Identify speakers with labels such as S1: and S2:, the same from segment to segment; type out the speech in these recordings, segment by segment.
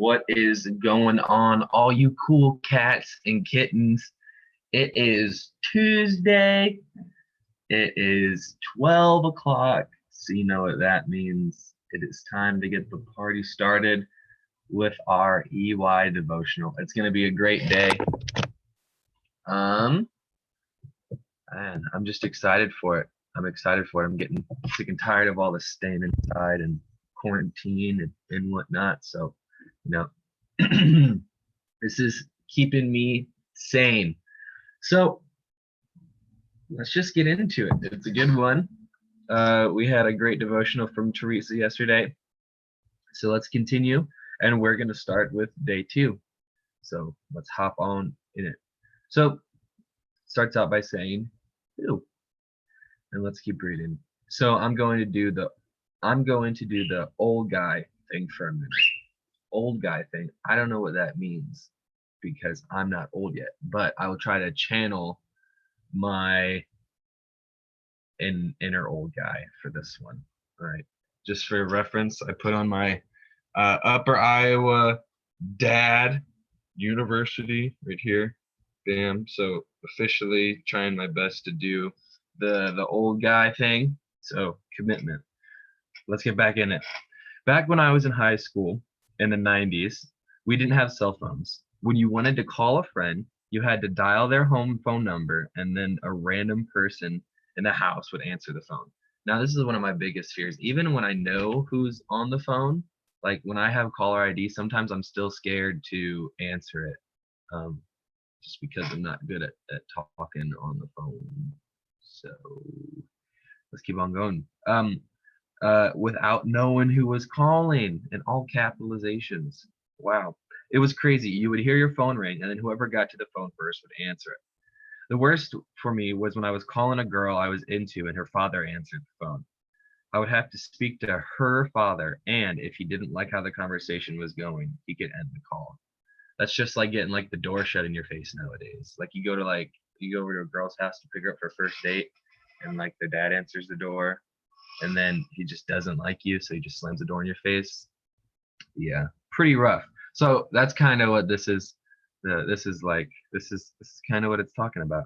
S1: What is going on, all you cool cats and kittens? It is Tuesday. It is 12 o'clock. So you know what that means. It is time to get the party started with our EY devotional. It's going to be a great day. And I'm just excited for it. I'm excited for it. I'm getting sick and tired of all the staying inside and quarantine and whatnot. So, you know, this is keeping me sane. So let's just get into it. It's a good one. We had a great devotional from Teresa yesterday. So let's continue. And we're going to start with day 2. So let's hop on in it. So starts out by saying, "Ew." And let's keep reading. So I'm going to do the old guy thing for a minute. Old guy thing. I don't know what that means because I'm not old yet, but I will try to channel my inner old guy for this one. All right. Just for reference, I put on my Upper Iowa Dad University right here. Bam. So officially trying my best to do the old guy thing. So commitment. Let's get back in it. Back when I was in high school in the 90s, we didn't have cell phones. When you wanted to call a friend, you had to dial their home phone number, and then a random person in the house would answer the phone. Now, this is one of my biggest fears. Even when I know who's on the phone, like when I have caller ID, sometimes I'm still scared to answer it, just because I'm not good at talking on the phone. So let's keep on going. Without knowing who was calling, in all capitalizations. Wow. It was crazy. You would hear your phone ring, and then whoever got to the phone first would answer it. The worst for me was when I was calling a girl I was into and her father answered the phone. I would have to speak to her father, and if he didn't like how the conversation was going, he could end the call. That's just like getting like the door shut in your face nowadays. Like you go over to a girl's house to pick her up for a first date, and like their dad answers the door, and then he just doesn't like you, so he just slams the door in your face. Yeah, pretty rough. So that's kind of what this is. This is kind of what it's talking about.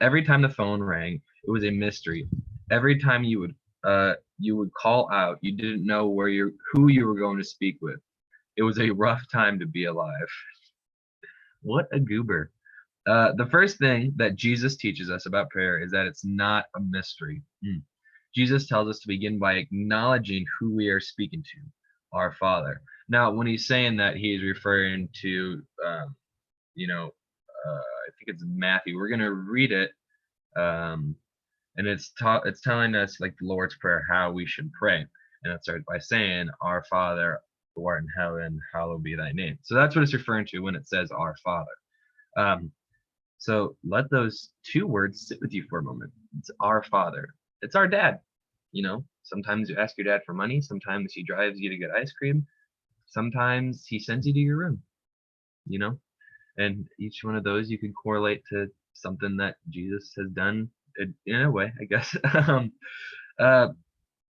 S1: Every time the phone rang, it was a mystery. Every time you would call out, you didn't know who you were going to speak with. It was a rough time to be alive. What a goober. The first thing that Jesus teaches us about prayer is that it's not a mystery. Jesus tells us to begin by acknowledging who we are speaking to, our Father. Now, when he's saying that, he's referring to, I think it's Matthew. We're going to read it, and it's telling us, like the Lord's Prayer, how we should pray. And it starts by saying, "Our Father who art in heaven, hallowed be thy name." So that's what it's referring to when it says "our Father." So let those two words sit with you for a moment. It's our Father. It's our dad. Sometimes you ask your dad for money. Sometimes he drives you to get ice cream. Sometimes he sends you to your room. And each one of those you can correlate to something that Jesus has done in a way, I guess. I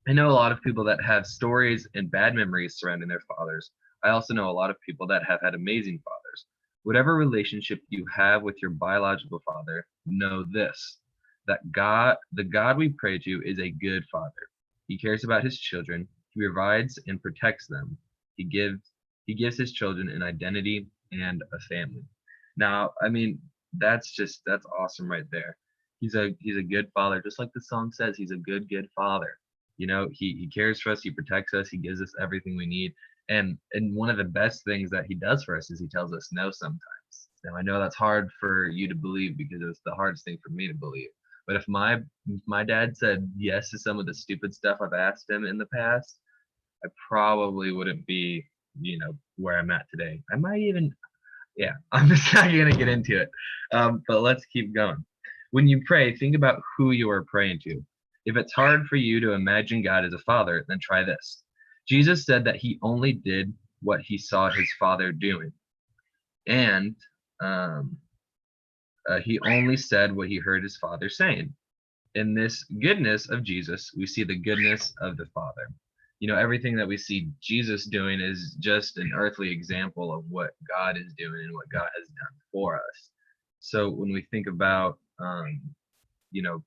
S1: know a lot of people that have stories and bad memories surrounding their fathers. I also know a lot of people that have had amazing fathers. Whatever relationship you have with your biological father, know this, that the God we pray to, is a good father. He cares about his children. He provides and protects them. He gives his children an identity and a family. Now, I mean, that's awesome right there. He's a good father, just like the song says. He's a good father. He cares for us. He protects us. He gives us everything we need. And one of the best things that he does for us is he tells us no sometimes. Now, I know that's hard for you to believe because it's the hardest thing for me to believe. But if my dad said yes to some of the stupid stuff I've asked him in the past, I probably wouldn't be, where I'm at today. I might even, yeah, I'm just not going to get into it. But let's keep going. When you pray, think about who you are praying to. If it's hard for you to imagine God as a father, then try this. Jesus said that he only did what he saw his father doing. And he only said what he heard his father saying. In this goodness of Jesus, we see the goodness of the Father. everything that we see Jesus doing is just an earthly example of what God is doing and what God has done for us. So when we think about, you know,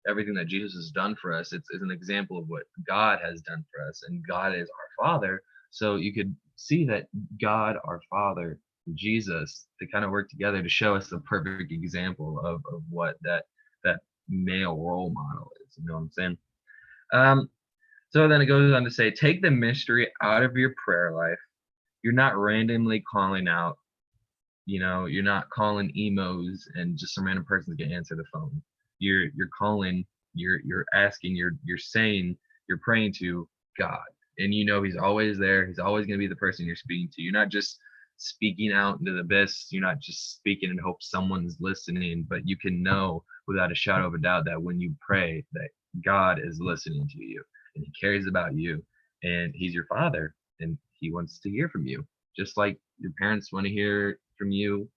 S1: everything that Jesus has done for us, it's an example of what God has done for us, and God is our Father. So you could see that God, our Father, Jesus, to kind of work together to show us the perfect example of what that male role model is. You know what I'm saying? So then it goes on to say, take the mystery out of your prayer life. You're not randomly calling out, you're not calling emos and just some random person's gonna answer the phone. You're calling, you're asking, you're saying, you're praying to God. And he's always there. He's always gonna be the person you're speaking to. You're not just speaking out into the abyss. You're not just speaking in hope someone's listening, but you can know without a shadow of a doubt that when you pray that God is listening to you and he cares about you and he's your Father and he wants to hear from you. Just like your parents want to hear from you,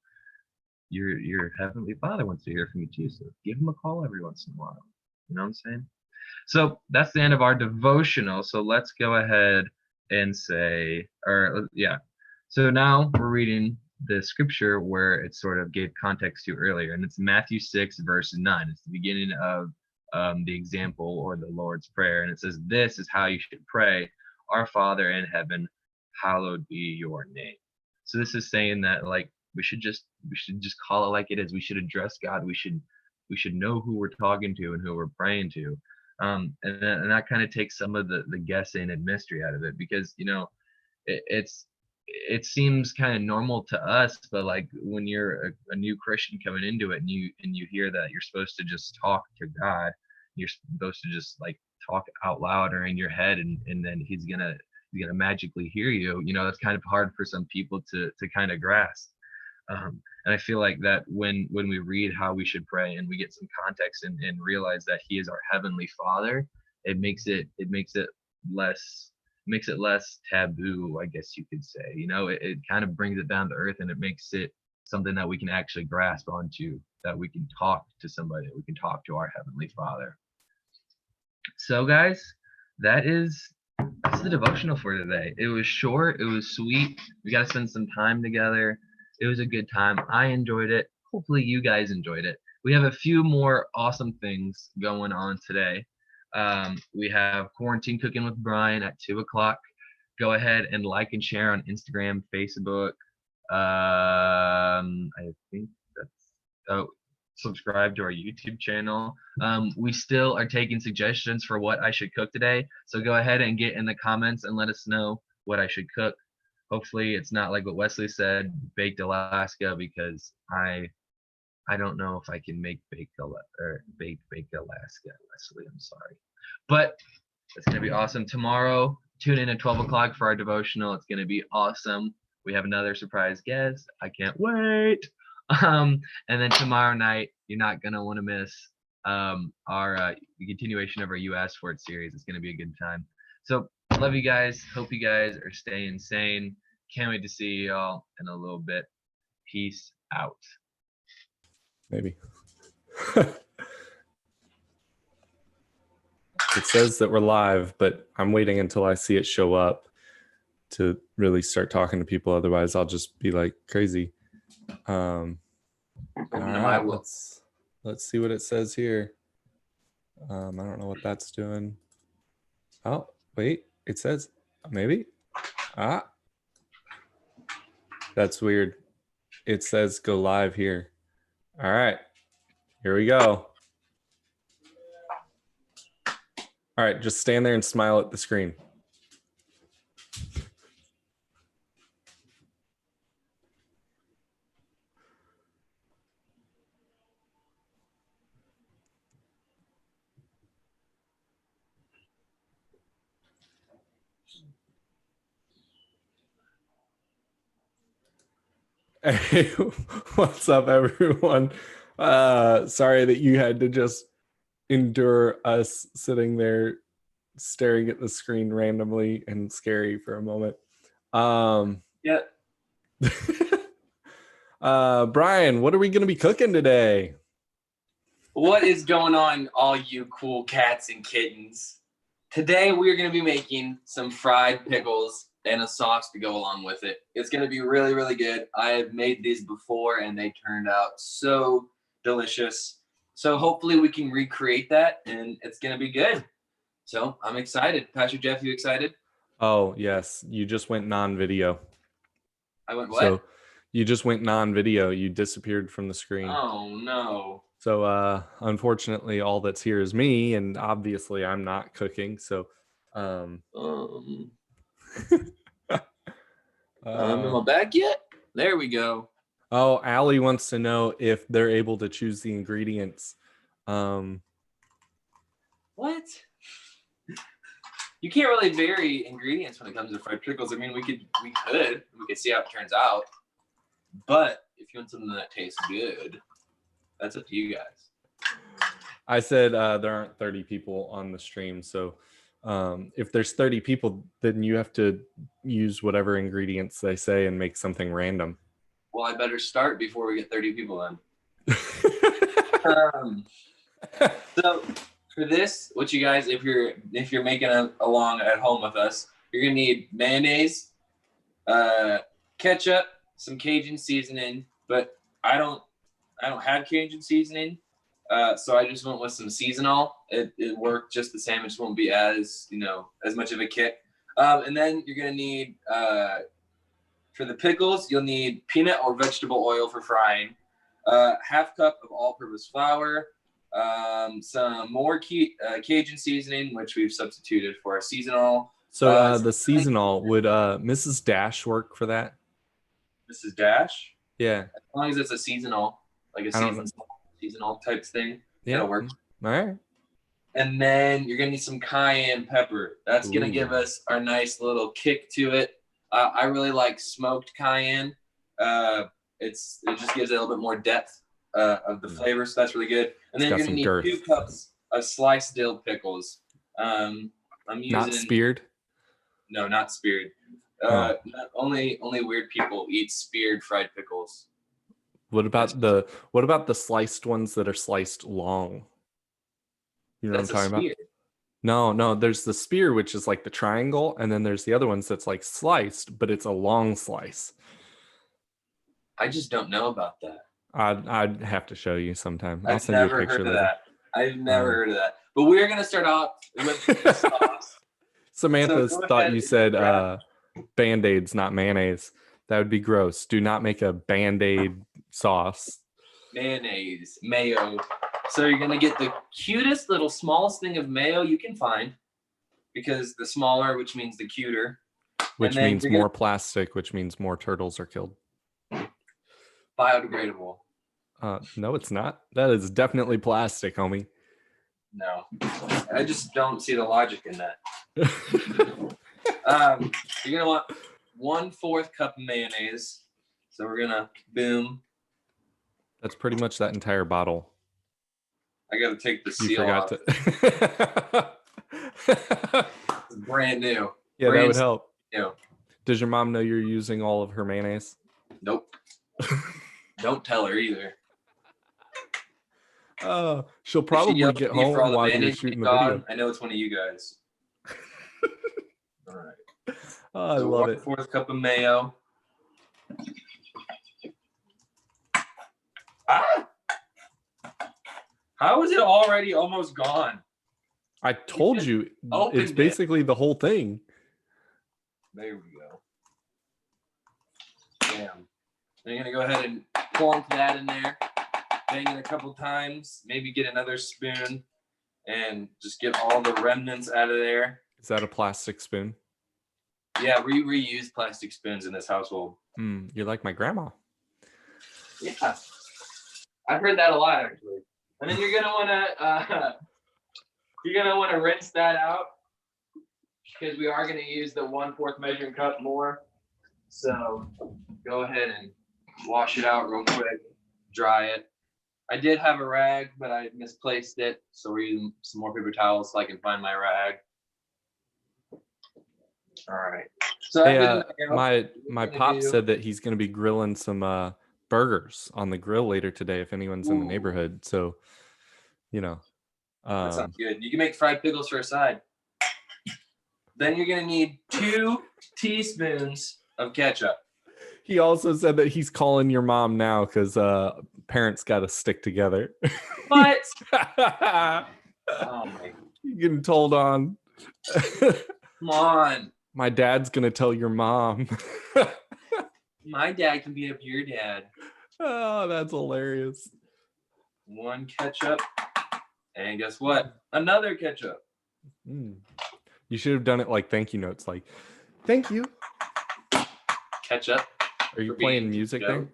S1: your heavenly Father wants to hear from you too. So give him a call every once in a while. You know what I'm saying? So that's the end of our devotional. So let's go ahead and say, So now we're reading the scripture where it sort of gave context to earlier, and it's Matthew 6, verse 9. It's the beginning of the example or the Lord's Prayer, and it says, "This is how you should pray: Our Father in heaven, hallowed be your name." So this is saying that we should just call it like it is. We should address God. We should know who we're talking to and who we're praying to. And that kind of takes some of the guessing and mystery out of it, because it seems kind of normal to us, but like when you're a new Christian coming into it and you hear that you're supposed to just talk to God, you're supposed to just like talk out loud or in your head, and then he's gonna magically hear you. That's kind of hard for some people to kind of grasp. And I feel like that when we read how we should pray and we get some context and realize that he is our heavenly Father, it makes it less taboo, I guess you could say. It kind of brings it down to earth, and it makes it something that we can actually grasp onto, that we can talk to somebody, we can talk to our heavenly Father. So guys, that's the devotional for today. It was short, it was sweet. We got to spend some time together. It was a good time. I enjoyed it. Hopefully you guys enjoyed it. We have a few more awesome things going on today. We have Quarantine Cooking with Brian at 2:00. Go ahead and like and share on Instagram, Facebook. I think subscribe to our YouTube channel. We still are taking suggestions for what I should cook today. So go ahead and get in the comments and let us know what I should cook. Hopefully it's not like what Wesley said, baked Alaska, because I don't know if I can make baked Alaska, Wesley. I'm sorry. But it's going to be awesome. Tomorrow, tune in at 12:00 for our devotional. It's going to be awesome. We have another surprise guest. I can't wait. And then tomorrow night, you're not going to want to miss our continuation of our You Asked For It series. It's going to be a good time. So love you guys. Hope you guys are staying sane. Can't wait to see y'all in a little bit. Peace out.
S2: Maybe. It says that we're live, but I'm waiting until I see it show up to really start talking to people. Otherwise, I'll just be like crazy. All right, let's see what it says here. I don't know what that's doing. Oh, wait, it says maybe. That's weird. It says go live here. All right, here we go. All right, just stand there and smile at the screen. Hey, what's up, everyone? Sorry that you had to just endure us sitting there staring at the screen randomly and scary for a moment.
S3: Yeah.
S2: Brian, what are we going to be cooking today?
S3: What is going on, all you cool cats and kittens? Today we're going to be making some fried pickles and a sauce to go along with it. It's going to be really, really good. I have made these before and they turned out so delicious. So hopefully we can recreate that and it's going to be good. So I'm excited. Pastor Jeff, you excited?
S2: Oh, yes. You just went non-video.
S3: I went what?
S2: So you just went non-video. You disappeared from the screen.
S3: Oh, no.
S2: So unfortunately, all that's here is me, and obviously I'm not cooking. So
S3: I'm in my bag yet? There we go.
S2: Oh, Allie wants to know if they're able to choose the ingredients.
S3: What? You can't really vary ingredients when it comes to fried pickles. I mean, we could see how it turns out. But if you want something that tastes good, that's up to you guys.
S2: I said there aren't 30 people on the stream, so if there's 30 people, then you have to use whatever ingredients they say and make something random.
S3: Well, I better start before we get 30 people in. So for this, what you guys, if you're making along at home with us, you're gonna need mayonnaise, ketchup, some Cajun seasoning, but I don't have Cajun seasoning, so I just went with some seasonal. It worked just the same. It just won't be as much of a kick. And then you're gonna need for the pickles, you'll need peanut or vegetable oil for frying, half cup of all-purpose flour, some more Cajun seasoning, which we've substituted for our seasonal.
S2: So the seasonal, would Mrs. Dash work for that?
S3: Mrs. Dash?
S2: Yeah.
S3: As long as it's a seasonal, like a seasonal type thing,
S2: yeah,
S3: that'll work.
S2: All right.
S3: And then you're gonna need some cayenne pepper. That's gonna give us our nice little kick to it. I really like smoked cayenne. It just gives it a little bit more depth of the flavor, so that's really good. And then you're gonna need 2 cups of sliced dill pickles. I'm using
S2: not speared.
S3: No, not speared. Only weird people eat speared fried pickles.
S2: What about the sliced ones that are sliced long? You know what I'm talking about? No, there's the spear, which is like the triangle, and then there's the other ones that's like sliced, but it's a long slice.
S3: I just don't know about that.
S2: I'd have to show you sometime.
S3: I've never heard of that. I've never heard of that. But we're gonna start off with the sauce.
S2: Samantha thought you said Band-Aids, not mayonnaise. That would be gross. Do not make a Band-Aid sauce.
S3: Mayonnaise, mayo. So you're gonna get the cutest little smallest thing of mayo you can find, because the smaller, which means the cuter.
S2: Which means more plastic, which means more turtles are killed.
S3: Biodegradable.
S2: No, it's not. That is definitely plastic, homie.
S3: No, I just don't see the logic in that. You're gonna want 1/4 cup of mayonnaise. So we're gonna boom.
S2: That's pretty much that entire bottle.
S3: I gotta take the seal off. It's brand new.
S2: Yeah, that would help.
S3: New.
S2: Does your mom know you're using all of her mayonnaise?
S3: Nope. Don't tell her either.
S2: She'll probably get home while you're shooting the video.
S3: I know it's one of you guys. All right.
S2: Oh, I love it.
S3: 1/4 cup of mayo. How is it already almost gone?
S2: I told you, it's basically the whole thing.
S3: There we go. Damn. You're gonna go ahead and plunk that in there. Bang it a couple times. Maybe get another spoon and just get all the remnants out of there.
S2: Is that a plastic spoon?
S3: Yeah, we reuse plastic spoons in this household.
S2: You're like my grandma.
S3: Yeah, I've heard that a lot actually. And then you're gonna wanna rinse that out, because we are gonna use the 1/4 measuring cup more. So go ahead and wash it out real quick, dry it. I did have a rag, but I misplaced it, so we're using some more paper towels so I can find my rag. All right. So
S2: my pop said that he's going to be grilling some burgers on the grill later today if anyone's in the neighborhood. So,
S3: that sounds good. You can make fried pickles for a side. Then you're gonna need 2 teaspoons of ketchup.
S2: He also said that he's calling your mom now because parents got to stick together.
S3: What? Oh my!
S2: You're getting told on.
S3: Come on.
S2: My dad's gonna tell your mom.
S3: My dad can beat up your dad.
S2: Oh, that's hilarious.
S3: 1 ketchup, and guess what? Another ketchup.
S2: You should have done it like thank you notes, like thank you.
S3: Ketchup.
S2: Are you playing music there?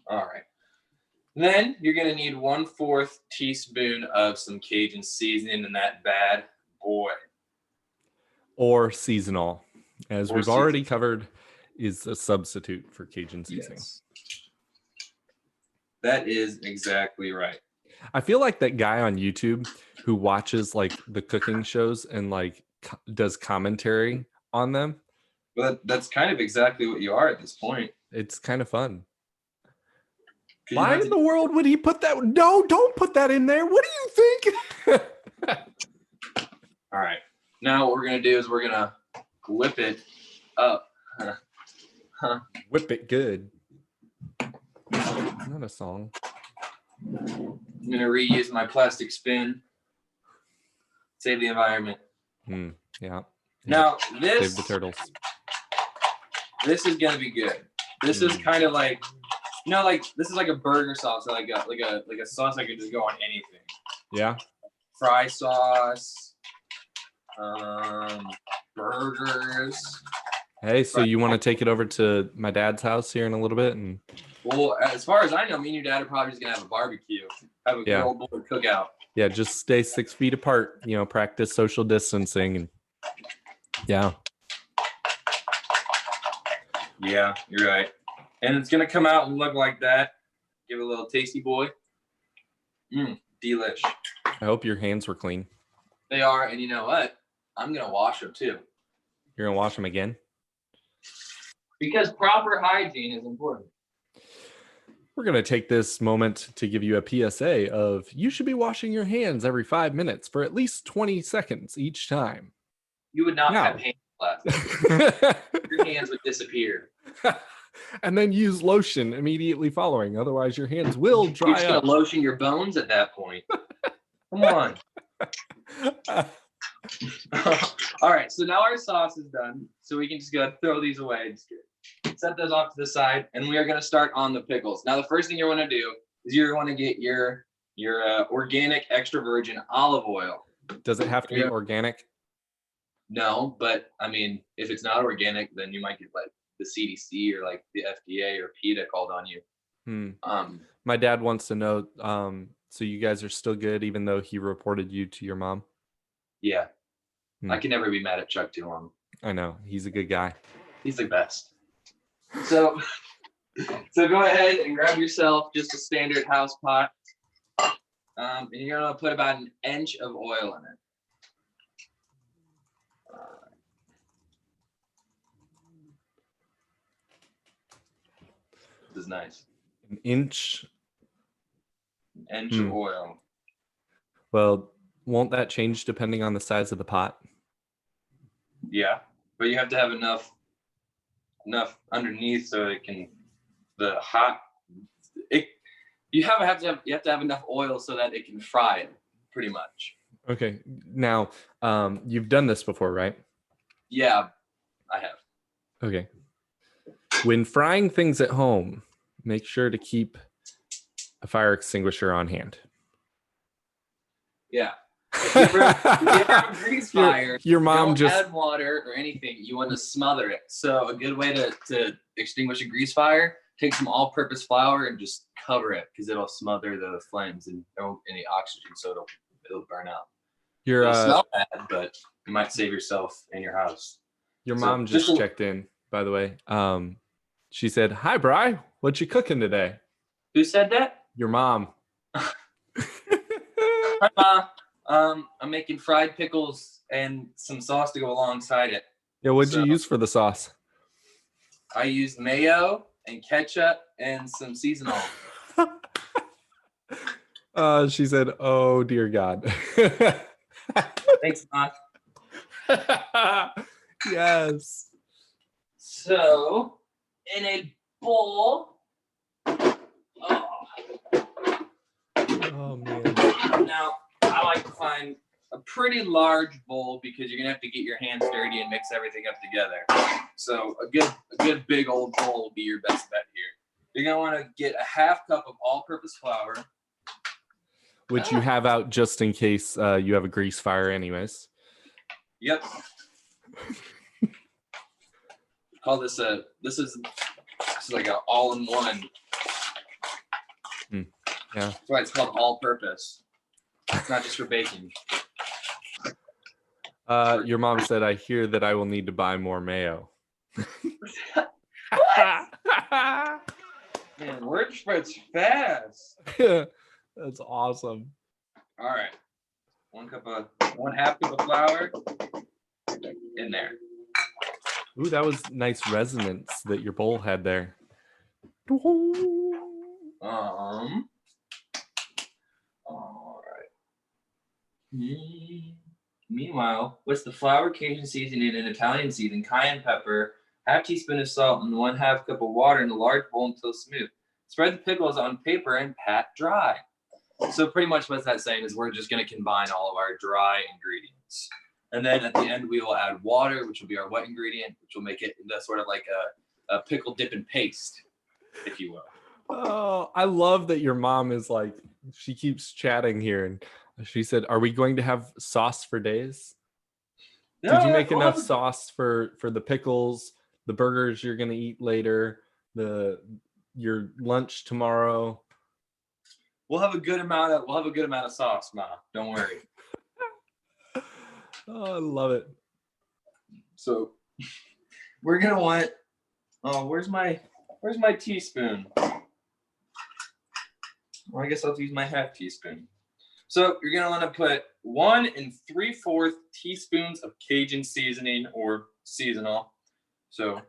S3: All right. Then you're gonna need 1/4 teaspoon of some Cajun seasoning in that bad boy.
S2: Or seasonal, as we've
S3: seasonal.
S2: already covered, is a substitute for Cajun seasoning.
S3: Yes. That is exactly right.
S2: I feel like that guy on YouTube who watches like the cooking shows and like does commentary on them.
S3: Well, that's kind of exactly what you are at this point.
S2: It's kind of fun.
S3: Why
S2: in the world would he put that? No, don't put that in there. What do you think?
S3: All right. Now what we're going to do is we're going to whip it up.
S2: Whip it good. Not a song.
S3: I'm going to reuse my plastic spoon. Save the environment.
S2: Yeah.
S3: Now
S2: Save the turtles.
S3: This is going to be good. This is kind of like, like this is like a burger sauce, or like a sauce that could just go on anything.
S2: Yeah.
S3: Fry sauce, burgers.
S2: Hey, so you want to take it over to my dad's house here in a little bit? And
S3: well, as far as I know, me and your dad are probably just gonna have a barbecue, have a good old boy cookout.
S2: Yeah, just stay 6 feet apart. Practice social distancing, and yeah.
S3: Yeah, you're right. And it's gonna come out and look like that. Give it a little tasty boy. Delish.
S2: I hope your hands were clean.
S3: They are, and you know what? I'm gonna wash them too.
S2: You're gonna wash them again?
S3: Because proper hygiene is important.
S2: We're going to take this moment to give you a PSA of you should be washing your hands every 5 minutes for at least 20 seconds each time.
S3: You would not have hands left. Your hands would disappear.
S2: And then use lotion immediately following. Otherwise, your hands will dry
S3: You're just
S2: up.
S3: going to lotion your bones at that point. Come on. All right, so now our sauce is done. So we can just go throw these away. Set those off to the side, and we are going to start on the pickles. Now, the first thing you want to do is you want to get your organic extra virgin olive oil.
S2: Does it have to be organic?
S3: No, but I mean, if it's not organic, then you might get like the CDC or like the FDA or PETA called on you.
S2: My dad wants to know, so you guys are still good even though he reported you to your mom?
S3: Yeah. I can never be mad at Chuck too long.
S2: I know. He's a good guy.
S3: He's the best. So go ahead and grab yourself just a standard house pot. And you're going to put about 1 inch of oil in it. This is nice.
S2: 1 inch?
S3: 1 inch of oil.
S2: Well, won't that change depending on the size of the pot?
S3: Yeah, but you have to have enough underneath so it can you have to have enough oil so that it can fry it pretty much.
S2: Okay. Now, you've done this before, right?
S3: Yeah, I have.
S2: Okay. When frying things at home, make sure to keep a fire extinguisher on hand.
S3: Yeah. If you have a grease fire,
S2: your mom
S3: don't
S2: just
S3: add water or anything. You want to smother it. So a good way to extinguish a grease fire, take some all-purpose flour and just cover it because it'll smother the flames and don't any oxygen, so it'll burn out. It'll smell bad, but you might save yourself and your house.
S2: Your mom just checked in, by the way. She said, "Hi, Bri. What you cooking today?"
S3: Who said that?
S2: Your mom.
S3: Hi, Ma. I'm making fried pickles and some sauce to go alongside it.
S2: Yeah, what'd you use for the sauce?
S3: I used mayo and ketchup and some seasonal.
S2: She said, "Oh dear God."
S3: Thanks, Ma.
S2: Yes.
S3: So, in a bowl.
S2: Oh man.
S3: Now, I like to find a pretty large bowl because you're gonna have to get your hands dirty and mix everything up together. So a good big old bowl will be your best bet here. You're gonna want to get a half cup of all-purpose flour,
S2: Which you have out just in case you have a grease fire, anyways.
S3: Yep. Call this this is like an all-in-one.
S2: Yeah.
S3: That's why it's called all-purpose. It's not just for baking.
S2: Your mom said, I hear that I will need to buy more mayo.
S3: Man, word spreads fast.
S2: That's awesome.
S3: All right. 1/2 cup of flour in there.
S2: Ooh, that was nice resonance that your bowl had there.
S3: All right. Meanwhile, with the flour, Cajun seasoning, and Italian seasoning, cayenne pepper, 1/2 teaspoon of salt, and 1/2 cup of water in a large bowl until smooth. Spread the pickles on paper and pat dry. So pretty much what that's saying is we're just going to combine all of our dry ingredients. And then at the end, we will add water, which will be our wet ingredient, which will make it into sort of like a pickle dip and paste, if you will.
S2: Oh, I love that your mom is like, she keeps chatting here. And she said, are we going to have sauce for days? Did you make enough sauce for the pickles, the burgers you're going to eat later, your lunch tomorrow?
S3: We'll have a good amount of sauce, Ma. Don't worry.
S2: Oh, I love it.
S3: So we're gonna want. Oh, where's my teaspoon? Well, I guess I'll use my 1/2 teaspoon. So you're gonna want to put 1 3/4 teaspoons of Cajun seasoning or seasonal. So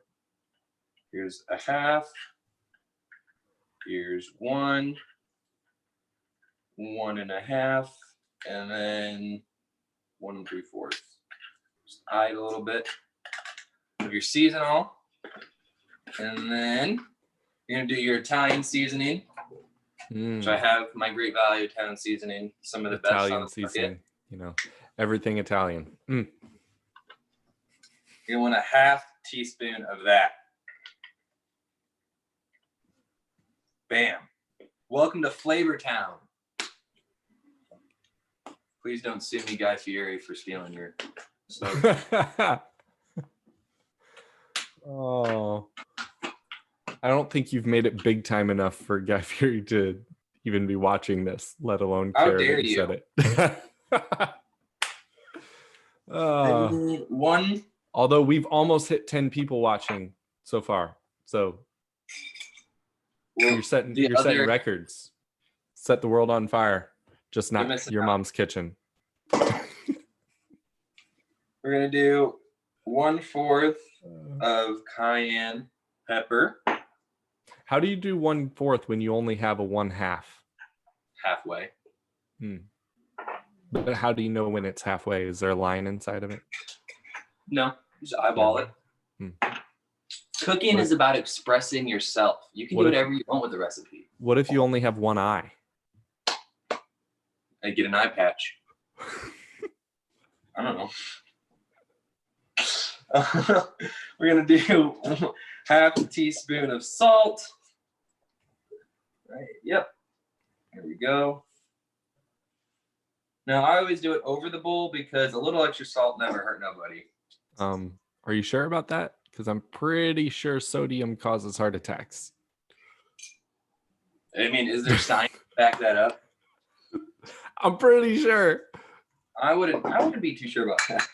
S3: here's a 1/2. Here's 1, 1 1/2, and then 1 3/4. Just eye it a little bit of your seasonal, and then you're gonna do your Italian seasoning, which I have my Great Value Italian seasoning, some of the best on the
S2: seasoning. Everything Italian.
S3: You're gonna want a 1/2 teaspoon of that. Bam! Welcome to Flavor Town. Please don't sue me, Guy Fieri, for stealing your slogan.
S2: Oh, I don't think you've made it big time enough for Guy Fieri to even be watching this, let alone care that you said it.
S3: One.
S2: Although we've almost hit 10 people watching so far, so you're setting records. Set the world on fire, just not your mom's kitchen.
S3: We're gonna do 1/4 of cayenne pepper.
S2: How do you do 1/4 when you only have a 1/2?
S3: Halfway.
S2: But how do you know when it's halfway? Is there a line inside of it?
S3: No, just eyeball it. Cooking is about expressing yourself. You can do whatever you want with the recipe.
S2: What if you only have one eye?
S3: I get an eye patch. I don't know. We're gonna do 1/2 teaspoon of salt. Right. Yep. There we go. Now I always do it over the bowl because a little extra salt never hurt nobody.
S2: Are you sure about that? Because I'm pretty sure sodium causes heart attacks.
S3: I mean, is there science to back that up?
S2: I'm pretty sure.
S3: I wouldn't be too sure about that.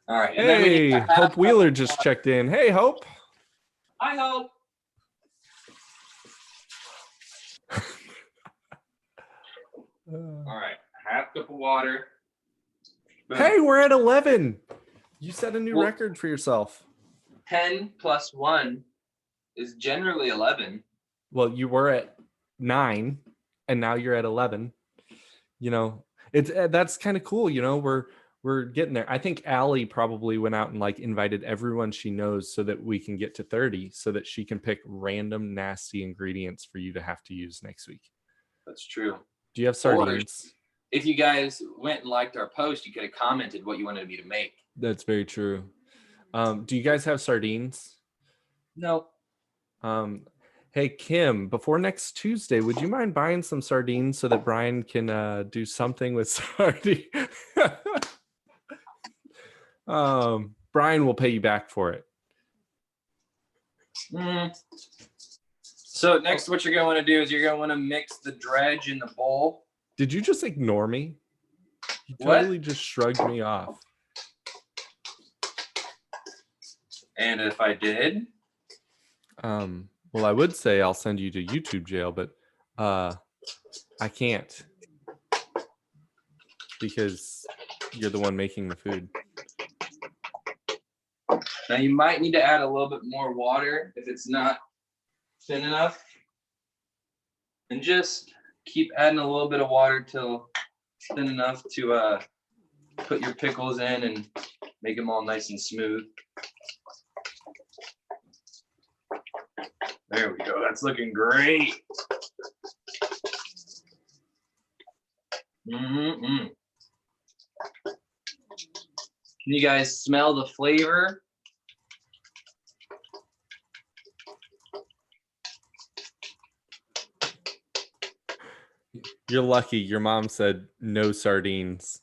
S3: All right.
S2: Hey, Hope Wheeler just checked in. Hey, Hope.
S3: Hi, Hope. All right. 1/2 cup of water. Boom.
S2: Hey, we're at 11. You set a new record for yourself.
S3: 10 plus 1 is generally 11.
S2: Well, you were at 9 and now you're at 11. It's that's kind of cool. We're getting there. I think Allie probably went out and like invited everyone she knows so that we can get to 30 so that she can pick random nasty ingredients for you to have to use next week.
S3: That's true.
S2: Do you have sardines?
S3: If you guys went and liked our post, you could have commented what you wanted me to make.
S2: That's very true. Do you guys have sardines?
S3: No.
S2: Hey, Kim, before next Tuesday, would you mind buying some sardines so that Brian can do something with sardines? Brian will pay you back for it.
S3: So next, what you're going to want to do is you're going to want to mix the dredge in the bowl.
S2: Did you just ignore me? You
S3: What?
S2: totally just shrugged me off.
S3: And if I did?
S2: Well, I would say I'll send you to YouTube jail, but I can't because you're the one making the food.
S3: Now you might need to add a little bit more water if it's not thin enough. And just keep adding a little bit of water till it's thin enough to put your pickles in and make them all nice and smooth. There we go. That's looking great. Can you guys smell the flavor?
S2: You're lucky. Your mom said no sardines.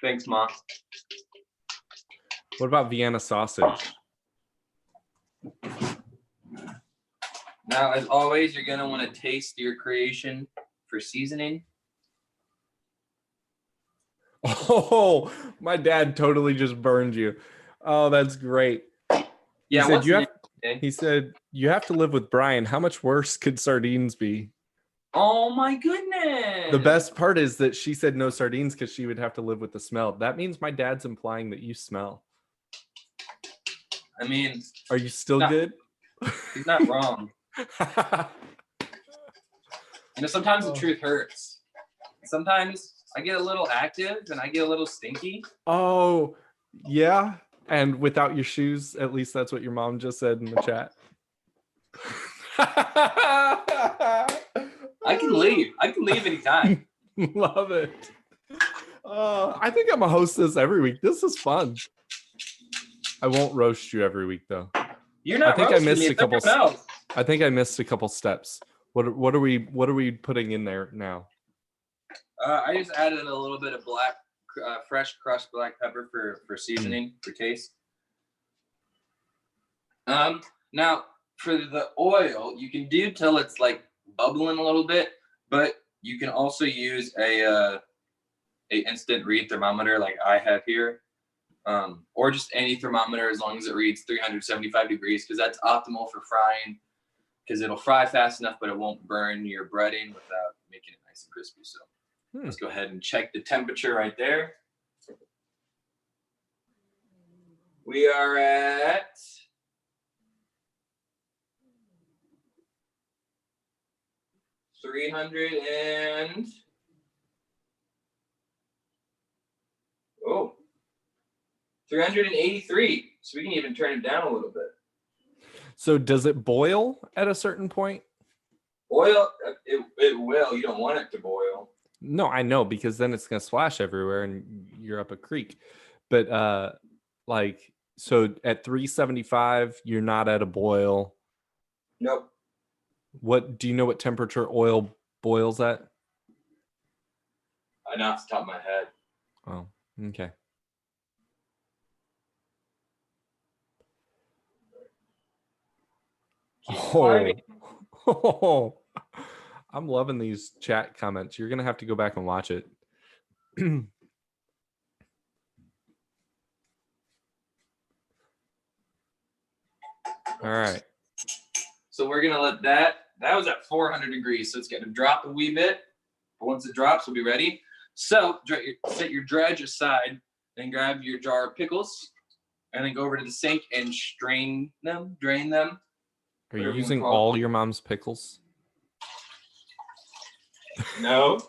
S3: Thanks, Mom.
S2: What about Vienna sausage?
S3: Now, as always, you're going to want to taste your creation for seasoning.
S2: Oh, my dad totally just burned you. Oh, that's great.
S3: Yeah,
S2: he said you have to live with Brian. How much worse could sardines be?
S3: Oh my goodness.
S2: The best part is that she said no sardines because she would have to live with the smell. That means my dad's implying that you smell.
S3: I mean,
S2: are you still good?
S3: He's not wrong. Sometimes the truth hurts. Sometimes I get a little active and I get a little stinky.
S2: Oh, yeah. And without your shoes, at least that's what your mom just said in the chat.
S3: I can leave. I can leave anytime.
S2: Love it. I think I'm a hostess every week. This is fun. I won't roast you every week though.
S3: You're not.
S2: I think I missed
S3: me.
S2: a couple. I think I missed a couple steps. What are we putting in there now?
S3: I just added a little bit of fresh crushed black pepper for seasoning, for taste. Now for the oil, you can do till it's like bubbling a little bit, but you can also use a instant read thermometer like I have here, or just any thermometer as long as it reads 375 degrees, because that's optimal for frying, because it'll fry fast enough, but it won't burn your breading without making it nice and crispy. So let's go ahead and check the temperature right there. We are at 383. So we can even turn it down a little bit.
S2: So does it boil at a certain point?
S3: Oil, it will. You don't want it to boil.
S2: No, I know, because then it's gonna splash everywhere and you're up a creek. But so at 375, you're not at a boil.
S3: Nope.
S2: What do you know what temperature oil boils at?
S3: I know off the top of my head.
S2: Oh, okay. Oh, I'm loving these chat comments. You're gonna have to go back and watch it. All right.
S3: So we're gonna let that was at 400 degrees, so it's gonna drop a wee bit. But once it drops, we'll be ready. So set your dredge aside, then grab your jar of pickles, and then go over to the sink and drain them.
S2: Are you using all your mom's pickles?
S3: No.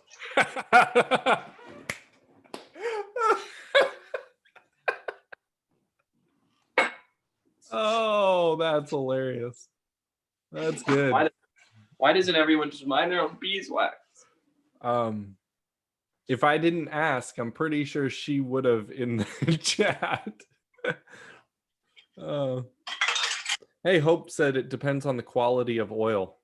S2: That's hilarious. That's good.
S3: Why doesn't everyone just mind their own beeswax?
S2: If I didn't ask, I'm pretty sure she would have in the chat. Hey, Hope said it depends on the quality of oil.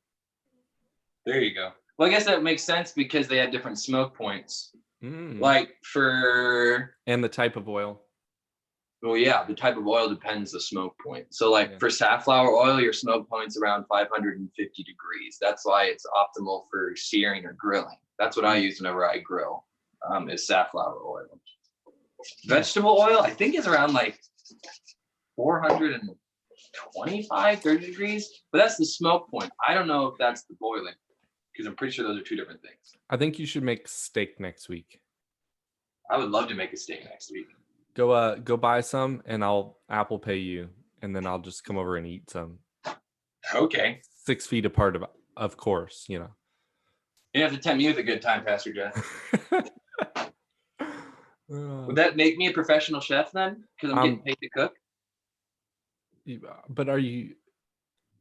S3: There you go. Well, I guess that makes sense because they have different smoke points. Like for...
S2: And the type of oil.
S3: Well, yeah, the type of oil depends the smoke point. So like for safflower oil, your smoke point's around 550 degrees. That's why it's optimal for searing or grilling. That's what I use whenever I grill, is safflower oil. Vegetable oil, I think, is around like 425, 30 degrees. But that's the smoke point. I don't know if that's the boiling, because I'm pretty sure those are two different things.
S2: I think you should make steak next week.
S3: I would love to make a steak next week.
S2: Go buy some, and I'll Apple Pay you, and then I'll just come over and eat some.
S3: Okay.
S2: 6 feet apart, of course, you know.
S3: You have to tempt me with a good time, Pastor Jeff. Would that make me a professional chef then? Because I'm getting paid to cook?
S2: But are you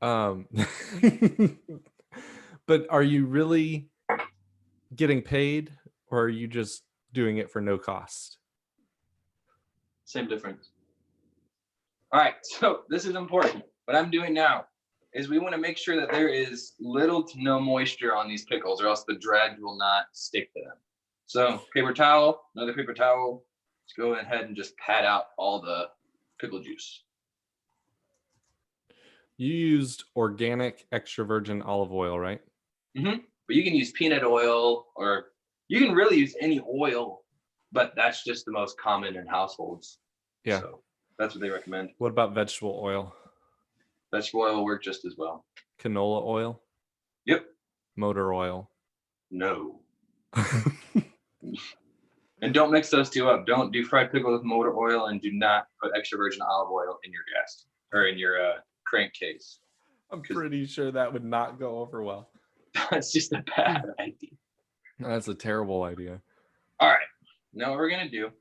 S2: but are you really getting paid, or are you just doing it for no cost?
S3: Same difference. All right, so this is important. What I'm doing now is we want to make sure that there is little to no moisture on these pickles, or else the dredge will not stick to them. So paper towel, another paper towel. Let's go ahead and just pat out all the pickle juice.
S2: You used organic extra virgin olive oil, right?
S3: Mm-hmm. But you can use peanut oil, or you can really use any oil, but that's just the most common in households.
S2: Yeah.
S3: So that's what they recommend.
S2: What about vegetable oil?
S3: Vegetable oil will work just as well.
S2: Canola oil?
S3: Yep.
S2: Motor oil?
S3: No. And don't mix those two up. Don't do fried pickle with motor oil, and do not put extra virgin olive oil in your gas or in your crankcase.
S2: I'm pretty sure that would not go over well.
S3: That's just a bad idea.
S2: That's a terrible idea.
S3: All right. Now what we're going to do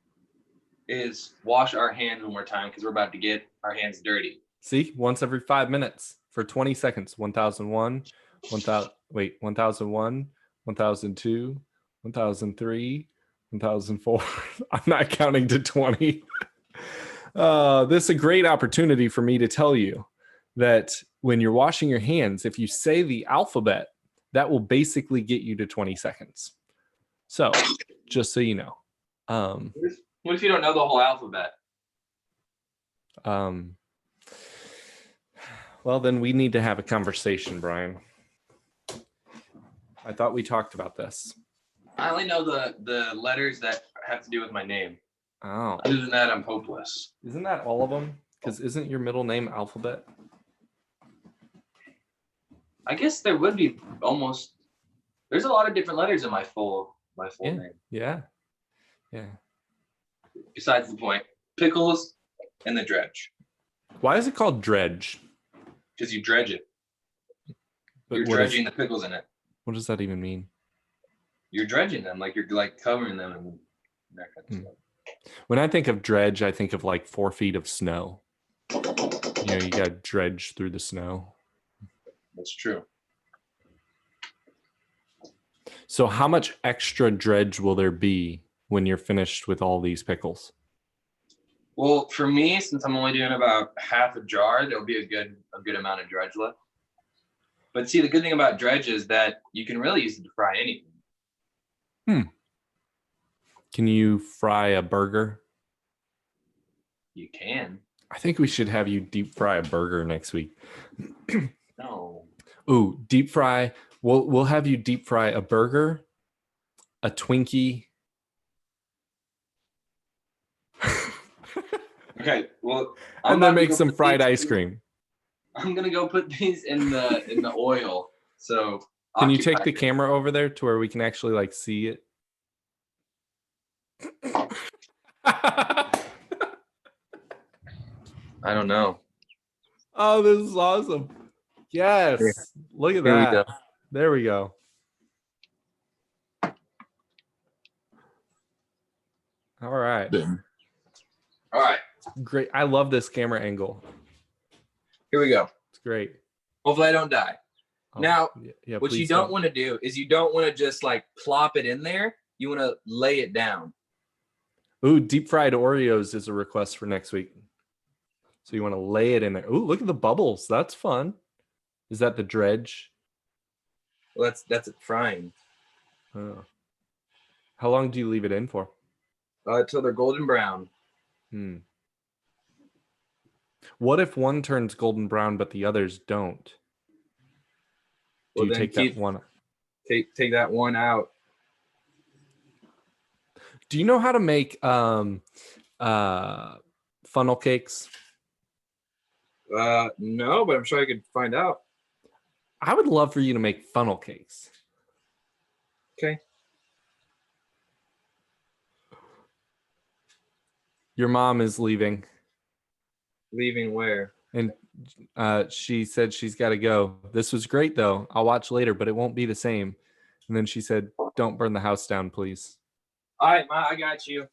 S3: is wash our hands one more time, because we're about to get our hands dirty.
S2: See, once every 5 minutes for 20 seconds. 1001, 1001, 1002, 1003, 1004. I'm not counting to 20. This is a great opportunity for me to tell you that when you're washing your hands, if you say the alphabet, that will basically get you to 20 seconds. So just so you know.
S3: What if you don't know the whole alphabet?
S2: Well, then we need to have a conversation, Brian. I thought we talked about this.
S3: I only know the letters that have to do with my name.
S2: Oh.
S3: Other than that, I'm hopeless.
S2: Isn't that all of them? Because isn't your middle name Alphabet?
S3: I guess there would be almost. There's a lot of different letters in my full name.
S2: Yeah.
S3: Besides the point, pickles and the dredge.
S2: Why is it called dredge?
S3: Because you dredge it.
S2: But
S3: You're dredging the pickles in it.
S2: What does that even mean?
S3: You're dredging them, like you're like covering them and that kind of stuff.
S2: When I think of dredge, I think of like 4 feet of snow. You know, you got to dredge through the snow.
S3: That's true.
S2: So how much extra dredge will there be when you're finished with all these pickles?
S3: Well, for me, since I'm only doing about half a jar, there'll be a good amount of dredge left. But see, the good thing about dredge is that you can really use it to fry anything.
S2: Can you fry a burger?
S3: You can.
S2: I think we should have you deep fry a burger next week.
S3: No.
S2: Ooh, deep fry. We'll have you deep fry a burger, a Twinkie.
S3: Okay. Well,
S2: And then make some fried ice cream.
S3: I'm gonna go put these in the oil. So
S2: can you take the camera over there to where we can actually like see it?
S3: I don't know.
S2: Oh, this is awesome. Yes. Look at
S3: Here
S2: that.
S3: we go.
S2: There we go. All right.
S3: All right.
S2: Great. I love this camera angle.
S3: Here we go.
S2: great.
S3: Hopefully I don't die.
S2: Oh,
S3: Now,
S2: yeah,
S3: what you
S2: please
S3: don't want to do is you don't want to just like plop it in there. You want to lay it down.
S2: Ooh, deep fried Oreos is a request for next week. So you want to lay it in there. Ooh, look at the bubbles. That's fun. Is that the dredge?
S3: Well, that's it frying.
S2: Oh. How long do you leave it in for?
S3: Till they're golden brown.
S2: What if one turns golden brown but the others don't? Do
S3: Well,
S2: you
S3: then
S2: take that one?
S3: Take that one out.
S2: Do you know how to make funnel cakes?
S3: No, but I'm sure I could find out.
S2: I would love for you to make funnel cakes.
S3: Okay.
S2: Your mom is leaving.
S3: Leaving where?
S2: And she said she's got to go. This was great, though. I'll watch later, but it won't be the same. And then she said, don't burn the house down, please.
S3: All right, Ma, I got you.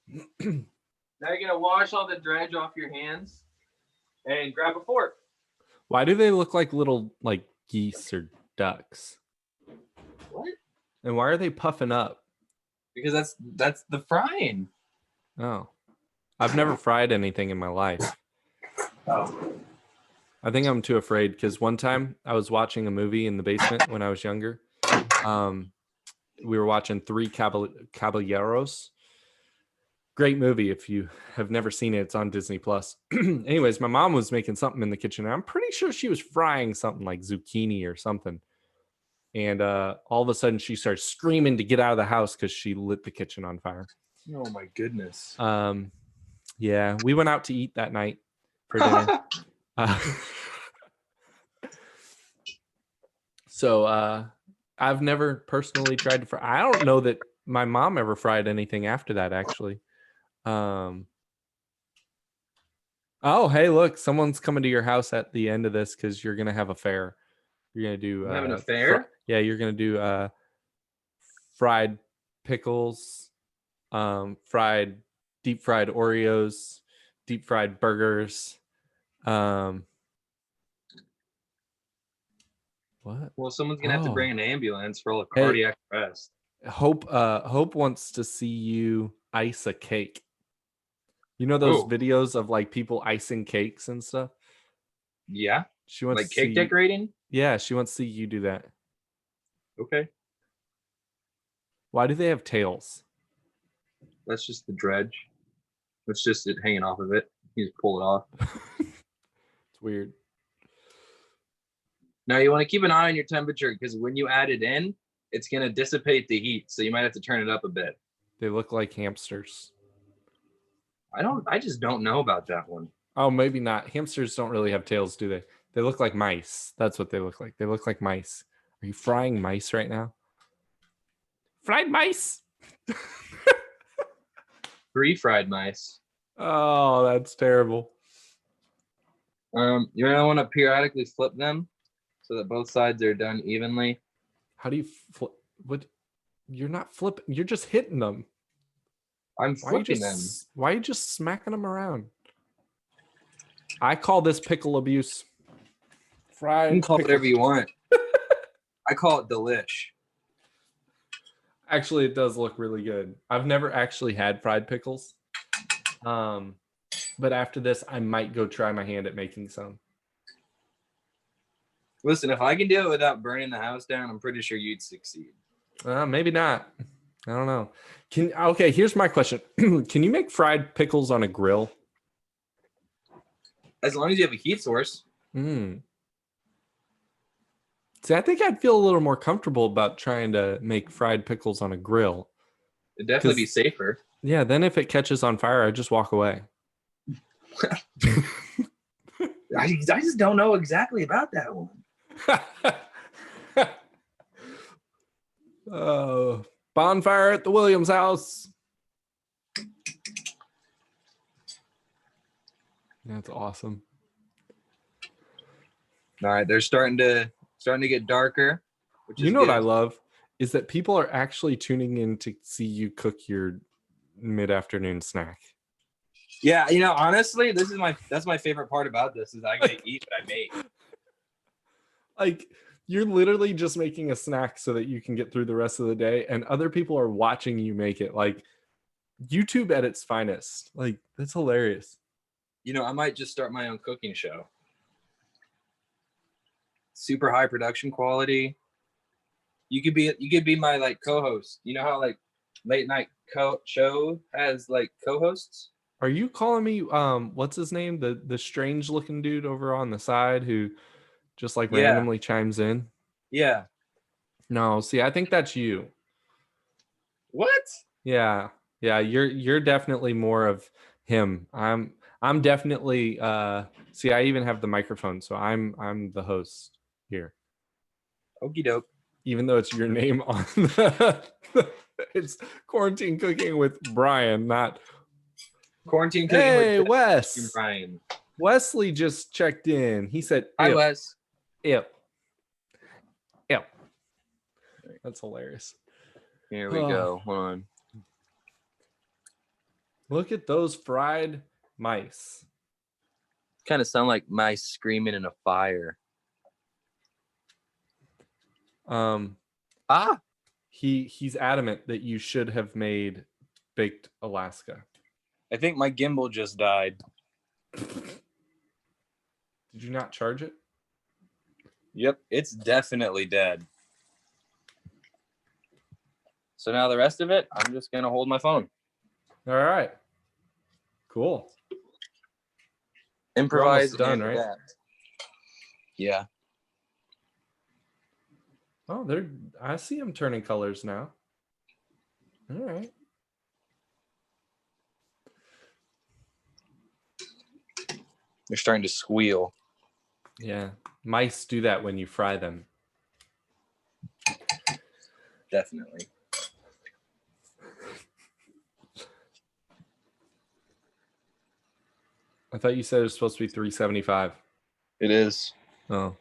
S3: Now you're going to wash all the dredge off your hands and grab a fork.
S2: Why do they look like little like geese or ducks?
S3: What?
S2: And why are they puffing up?
S3: Because that's the frying.
S2: Oh. I've never fried anything in my life.
S3: Oh.
S2: I think I'm too afraid because one time I was watching a movie in the basement when I was younger. We were watching Three Caballeros. Great movie. If you have never seen it, it's on Disney Plus. Anyways, my mom was making something in the kitchen. And I'm pretty sure she was frying something like zucchini or something. And all of a sudden she starts screaming to get out of the house because she lit the kitchen on fire.
S3: Oh my goodness.
S2: Yeah, we went out to eat that night for dinner. So I've never personally tried to fry. I don't know that my mom ever fried anything after that, actually. Oh, hey, look, someone's coming to your house at the end of this because you're gonna have a fair. You're gonna do
S3: having a fair?
S2: Yeah, you're gonna do fried pickles, deep fried Oreos, deep fried burgers. What?
S3: Well, someone's gonna have to bring an ambulance for all the
S2: Hey.
S3: cardiac arrest.
S2: Hope wants to see you ice a cake. You know those videos of like people icing cakes and stuff?
S3: Yeah.
S2: She wants
S3: like cake decorating?
S2: Yeah, she wants to see you do that.
S3: Okay.
S2: Why do they have tails?
S3: That's just the dredge. It's just it hanging off of it. You just pull it off.
S2: It's weird.
S3: Now you want to keep an eye on your temperature because when you add it in, it's going to dissipate the heat. So you might have to turn it up a bit.
S2: They look like hamsters.
S3: I just don't know about that one.
S2: Oh, maybe not. Hamsters don't really have tails, do they? They look like mice. That's what they look like. They look like mice. Are you frying mice right now? Fried mice.
S3: Pre-fried mice.
S2: Oh, that's terrible.
S3: You're going to want to periodically flip them so that both sides are done evenly.
S2: How do you flip? What? You're not flipping. You're just hitting them.
S3: I'm flipping them.
S2: Why are you just smacking them around? I call this pickle abuse. Fried.
S3: You can call it
S2: pickle.
S3: whatever you want. I call it delish.
S2: Actually, it does look really good. I've never actually had fried pickles. But after this, I might go try my hand at making some.
S3: Listen, if I can do it without burning the house down, I'm pretty sure you'd succeed.
S2: Maybe not. I don't know. Okay, here's my question. Can you make fried pickles on a grill?
S3: As long as you have a heat source.
S2: See, I think I'd feel a little more comfortable about trying to make fried pickles on a grill.
S3: It'd definitely be safer.
S2: Yeah, then if it catches on fire, I just walk away.
S3: I just don't know exactly about that one.
S2: Oh, bonfire at the Williams house. That's awesome.
S3: All right, they're starting to get darker. Which
S2: You know what I love is that people are actually tuning in to see you cook your mid-afternoon snack.
S3: Yeah, honestly, that's my favorite part about this is I get to eat what I make.
S2: Like, you're literally just making a snack so that you can get through the rest of the day, and other people are watching you make it. Like, YouTube at its finest. Like, that's hilarious.
S3: I might just start my own cooking show. Super high production quality. You could be my like co-host. You know how like late night show has like co-hosts?
S2: Are you calling me what's his name? The strange looking dude over on the side who just like randomly chimes in?
S3: Yeah.
S2: No, see, I think that's you.
S3: What?
S2: Yeah. Yeah, you're definitely more of him. I'm definitely see, I even have the microphone, so I'm the host here.
S3: Okie doke.
S2: Even though it's your name on it's Quarantine Cooking with Brian, not
S3: Quarantine Cooking
S2: Hey,
S3: with
S2: Wes.
S3: Brian.
S2: Wesley just checked in. He said,
S3: Hi, Wes.
S2: Yep. That's hilarious.
S3: Here we go. Hold on.
S2: Look at those fried mice.
S3: Kind of sound like mice screaming in a fire.
S2: He's adamant that you should have made baked Alaska.
S3: I think my gimbal just died.
S2: Did you not charge it?
S3: Yep, it's definitely dead. So now the rest of it, I'm just gonna hold my phone.
S2: All right. Cool.
S3: Improvise.
S2: Done, right?
S3: Adapt. Yeah.
S2: Oh, I see them turning colors now. All right.
S3: They're starting to squeal.
S2: Yeah. Mice do that when you fry them.
S3: Definitely.
S2: I thought you said it was supposed to be 375.
S3: It is.
S2: Oh.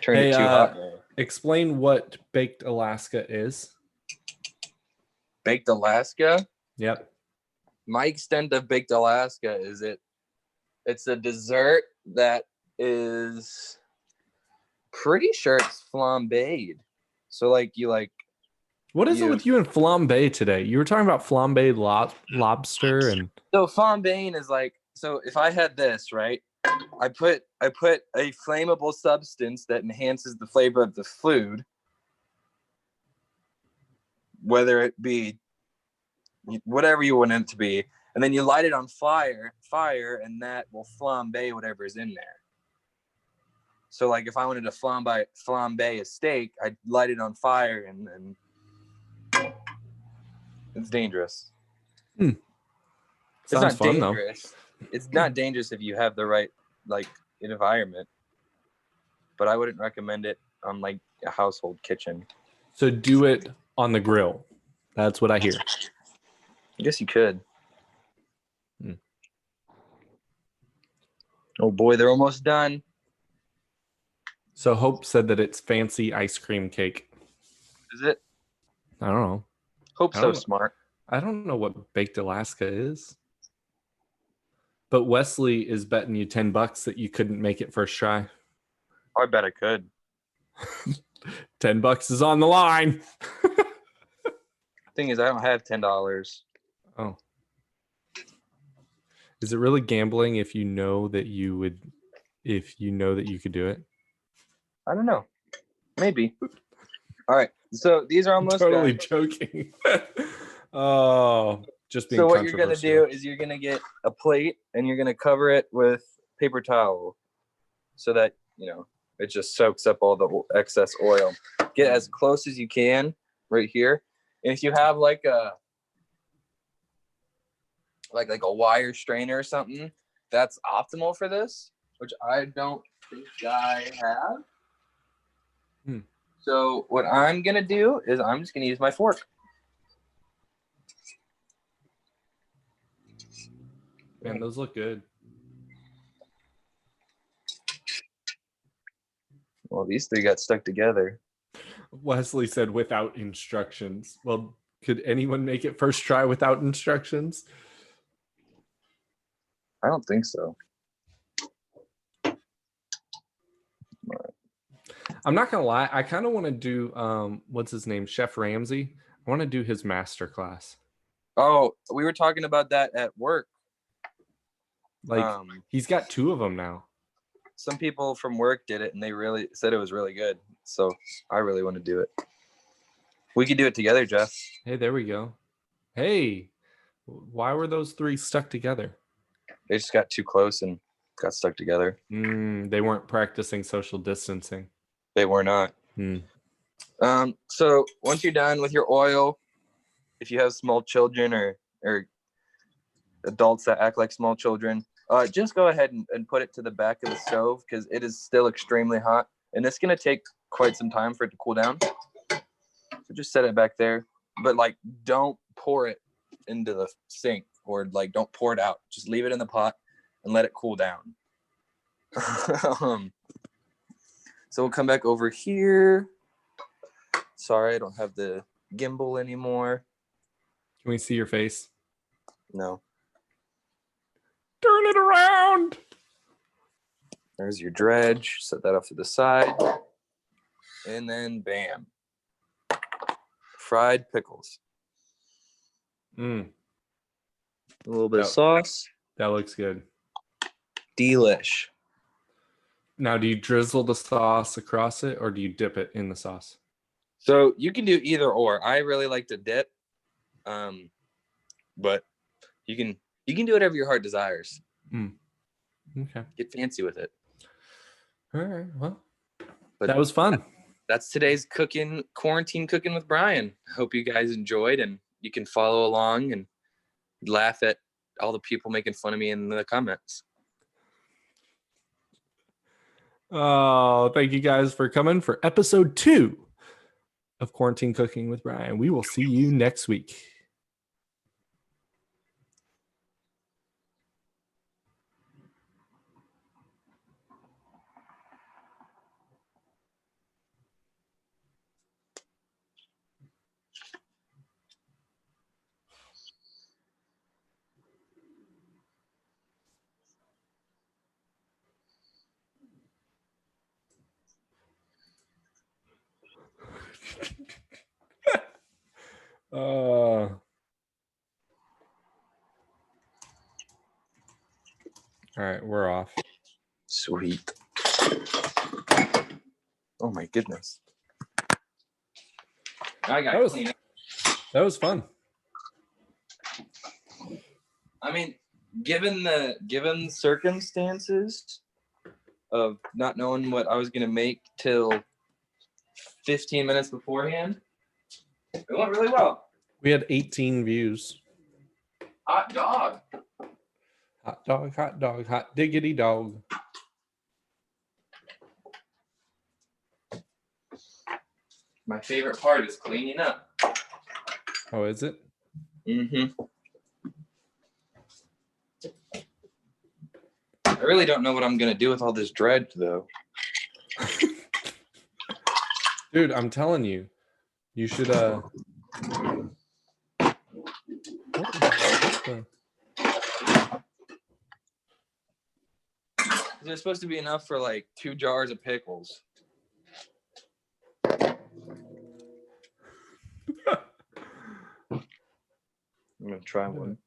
S3: Turned it too hot.
S2: Explain what baked Alaska is.
S3: Baked Alaska?
S2: Yep.
S3: My extent of baked Alaska is it's a dessert that is pretty sure it's flambéed. So like you like
S2: what is it with you and flambe today? You were talking about flambéed lobster and
S3: so flambéing is like, so if I had this, right? I put a flammable substance that enhances the flavor of the food, whether it be whatever you want it to be, and then you light it on fire, and that will flambe whatever's in there. So like if I wanted to flambe a steak, I'd light it on fire and then it's dangerous.
S2: It's
S3: not
S2: fun,
S3: dangerous. Though. It's not dangerous if you have the right like environment. But I wouldn't recommend it on like a household kitchen.
S2: So do it on the grill. That's what I hear.
S3: I guess you could. Oh boy, they're almost done.
S2: So Hope said that it's fancy ice cream cake.
S3: Is it?
S2: I don't know.
S3: Hope's so smart.
S2: I don't know what baked Alaska is. But Wesley is betting you $10 that you couldn't make it first try.
S3: I bet I could.
S2: $10 is on the line.
S3: Thing is, I don't have $10.
S2: Oh. Is it really gambling if you know that you could do it?
S3: I don't know. Maybe. All right. So these are almost
S2: totally
S3: done.
S2: Joking. Oh, just being
S3: so what you're gonna do is you're gonna get a plate and you're gonna cover it with paper towel so that it just soaks up all the excess oil. Get as close as you can right here, and if you have like a wire strainer or something, that's optimal for this, which I don't think I have. So what I'm gonna do is I'm just gonna use my fork.
S2: Man, those look good.
S3: Well, these three got stuck together.
S2: Wesley said without instructions. Well, could anyone make it first try without instructions?
S4: I don't think so.
S2: I'm not gonna lie. I kind of want to do what's his name, Chef Ramsay. I want to do his master class.
S4: Oh, we were talking about that at work.
S2: Like he's got 2 of them now.
S4: Some people from work did it, and they really said it was really good. So I really want to do it. We could do it together, Jeff.
S2: Hey, there we go. Hey, why were those 3 stuck together?
S4: They just got too close and got stuck together.
S2: They weren't practicing social distancing.
S4: They were not. So once you're done with your oil, if you have small children or adults that act like small children, just go ahead and put it to the back of the stove because it is still extremely hot. And it's going to take quite some time for it to cool down. So just set it back there. But, like, don't pour it into the sink or, like, don't pour it out. Just leave it in the pot and let it cool down. So we'll come back over here. Sorry, I don't have the gimbal anymore.
S2: Can we see your face?
S4: No.
S2: Turn it around.
S4: There's your dredge. Set that off to the side. And then bam. Fried pickles. A little bit of sauce.
S2: That looks good.
S4: Delish.
S2: Now, do you drizzle the sauce across it or do you dip it in the sauce?
S4: So you can do either or. I really like to dip. But you can do whatever your heart desires.
S2: Okay.
S4: Get fancy with it.
S2: All right. Well,
S4: But
S2: that was fun.
S4: That's today's quarantine cooking with Brian. Hope you guys enjoyed and you can follow along and laugh at all the people making fun of me in the comments.
S2: Oh, thank you guys for coming for episode 2 of Quarantine Cooking with Brian. We will see you next week. All right, we're off.
S4: Sweet. Oh my goodness.
S2: That was fun.
S4: I mean, given circumstances of not knowing what I was gonna make till 15 minutes beforehand, it went really well.
S2: We had 18 views.
S4: Hot dog.
S2: Hot dog, hot diggity dog.
S4: My favorite part is cleaning up.
S2: Oh, is it?
S4: I really don't know what I'm gonna do with all this dredge though.
S2: Dude, I'm telling you, you should
S4: There's supposed to be enough for like 2 jars of pickles. I'm gonna try one.